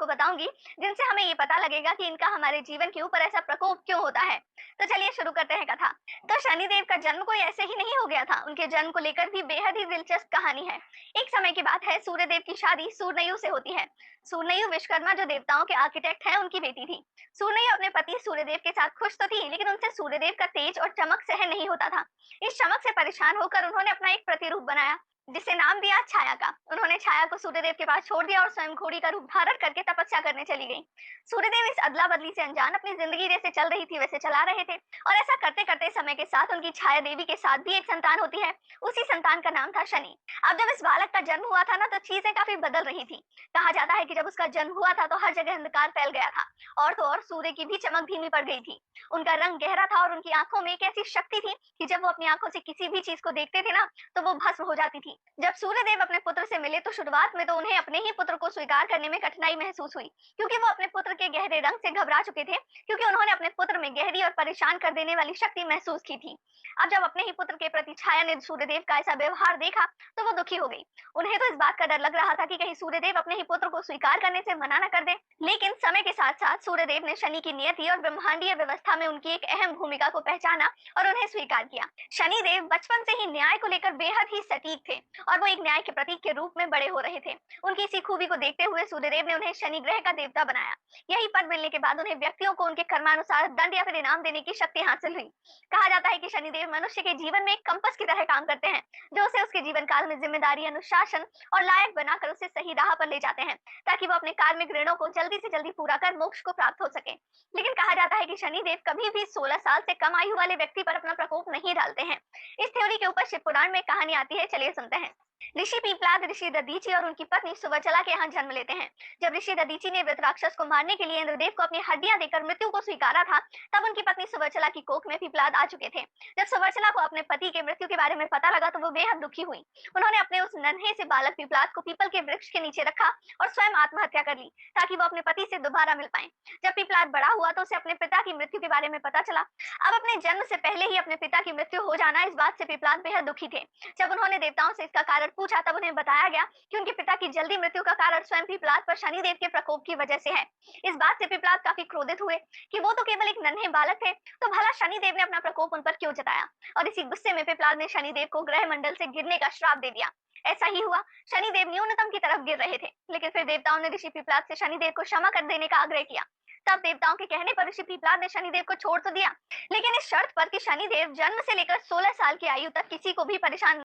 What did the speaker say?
आपको बताऊँगी, जिनसे हमें ये पता लगेगा कि इनका हमारे जीवन के ऊपर ऐसा प्रकोप क्यों होता है। तो चलिए शुरू करते हैं कथा। तो शनिदेव का जन्म कोई ऐसे ही नहीं हो गया था, उनके जन्म को लेकर भी बेहद ही दिलचस्प कहानी है। एक समय की बात है, सूर्यदेव की शादी सूर्यनयु से होती है। सूर्यनयु विश्वकर्मा जो देवताओं के आर्किटेक्ट हैं, उनकी बेटी थी। सूर्यनयु अपने पति सूर्यदेव के साथ खुश तो थी, लेकिन उनसे सूर्यदेव का तेज और चमक सहन नहीं होता था। इस चमक से परेशान होकर उन्होंने अपना एक प्रतिरूप बनाया, जिसे नाम दिया छाया का। उन्होंने छाया को सूर्यदेव के पास छोड़ दिया और स्वयं घोड़ी का रूप धारण करके तपस्या करने चली गई। सूर्यदेव इस अदला बदली से अनजान अपनी जिंदगी जैसे चल रही थी वैसे चला रहे थे, और ऐसा करते करते समय के साथ उनकी छाया देवी के साथ भी एक संतान होती है। उसी संतान का नाम था शनि। अब जब इस बालक का जन्म हुआ था ना, तो चीजें काफी बदल रही थी। कहा जाता है कि जब उसका जन्म हुआ था तो हर जगह अंधकार फैल गया था, और तो और सूर्य की भी चमक धीमी पड़ गई थी। उनका रंग गहरा था और उनकी आंखों में एक ऐसी शक्ति थी कि जब वो अपनी आंखों से किसी भी चीज को देखते थे ना, तो वो भस्म हो जाती थी। जब सूर्यदेव अपने पुत्र से मिले तो शुरुआत में तो उन्हें अपने ही पुत्र को स्वीकार करने में कठिनाई महसूस हुई, क्योंकि वो अपने पुत्र के गहरे रंग से घबरा चुके थे, क्योंकि उन्होंने अपने पुत्र में गहरी और परेशान कर देने वाली शक्ति महसूस की थी। अब जब अपने ही पुत्र के प्रति छाया ने सूर्यदेव का ऐसा व्यवहार देखा, तो वो दुखी हो गई। उन्हें तो इस बात का डर लग रहा था कि कहीं सूर्यदेव अपने ही पुत्र को स्वीकार करने से मना न कर दे। लेकिन समय के साथ साथ सूर्यदेव ने शनि की नियति और ब्रह्मांडीय व्यवस्था में उनकी एक अहम भूमिका को पहचाना और उन्हें स्वीकार किया। शनिदेव बचपन से ही न्याय को लेकर बेहद ही सटीक थे, और वो एक न्याय के प्रतीक के रूप में बड़े हो रहे थे। उनकी इसी खूबी को देखते हुए सूर्यदेव ने उन्हें शनि ग्रह का देवता बनाया। यही पद मिलने के बाद उन्हें व्यक्तियों को उनके कर्मानुसार दंड या फिर इनाम देने की शक्ति हासिल हुई। कहा जाता है कि शनिदेव मनुष्य के जीवन में एक कंपस की तरह काम करते हैं, जो उसे उसके जीवन काल में जिम्मेदारी, अनुशासन और लायक बनाकर उसे सही राह पर ले जाते हैं, ताकि वो अपने कार्मिक ऋणों को जल्दी से जल्दी पूरा कर मोक्ष को प्राप्त हो सके। लेकिन कहा जाता है कि शनिदेव कभी भी 16 साल से कम आयु वाले व्यक्ति पर अपना प्रकोप नहीं डालते हैं। इस थ्योरी के ऊपर शिव पुराण में कहानी आती है, चलिए सुनते हैं। ऋषि पीपलाद ऋषि दधीचि और उनकी पत्नी सुवचला के यहाँ जन्म लेते हैं। जब ऋषि दधीचि ने वृत्राक्षस को मारने के लिए इंद्रदेव को अपनी हड्डियां देकर मृत्यु को स्वीकारा था, तब उनकी पत्नी सुवचला की कोख में पीपलाद आ चुके थे। जब सुवचला को अपने पति के मृत्यु के बारे में पता लगा तो वो बेहद दुखी हुई। उन्होंने अपने उस नन्हे से बालक पीपलाद को पीपल के वृक्ष के नीचे रखा और स्वयं आत्महत्या कर ली, ताकि वो अपने पति से दोबारा मिल पाए। जब पीपलाद बड़ा हुआ तो उसे अपने पिता की मृत्यु के बारे में पता चला। अब अपने जन्म से पहले ही अपने पिता की मृत्यु हो जाना, इस बात से पीपलाद बेहद दुखी थे। जब उन्होंने देवताओं से इसका कारण पूछा, तब उन्हें बताया गया कि उनके पिता की जल्दी मृत्यु का कारण स्वयं पीपलाद पर शनिदेव के प्रकोप की वजह से है। इस बात से पीपलाद काफी क्रोधित हुए कि वो तो केवल एक नन्हे बालक थे, तो भला शनिदेव ने अपना प्रकोप उन पर क्यों जताया। और इसी गुस्से में पीपलाद ने शनिदेव को ग्रह मंडल से गिरने का श्राप दे दिया। ऐसा ही हुआ, शनिदेव न्यूनतम की तरफ गिर रहे थे, लेकिन फिर देवताओं ने ऋषि पीपलाद से शनिदेव को क्षमा कर देने का आग्रह किया। तब देवताओं के कहने पर ऋषि पीपलाद ने शनिदेव को छोड़ तो दिया, लेकिन इस शर्त पर कि शनिदेव जन्म से लेकर 16 साल की आयु तक किसी को भी परेशान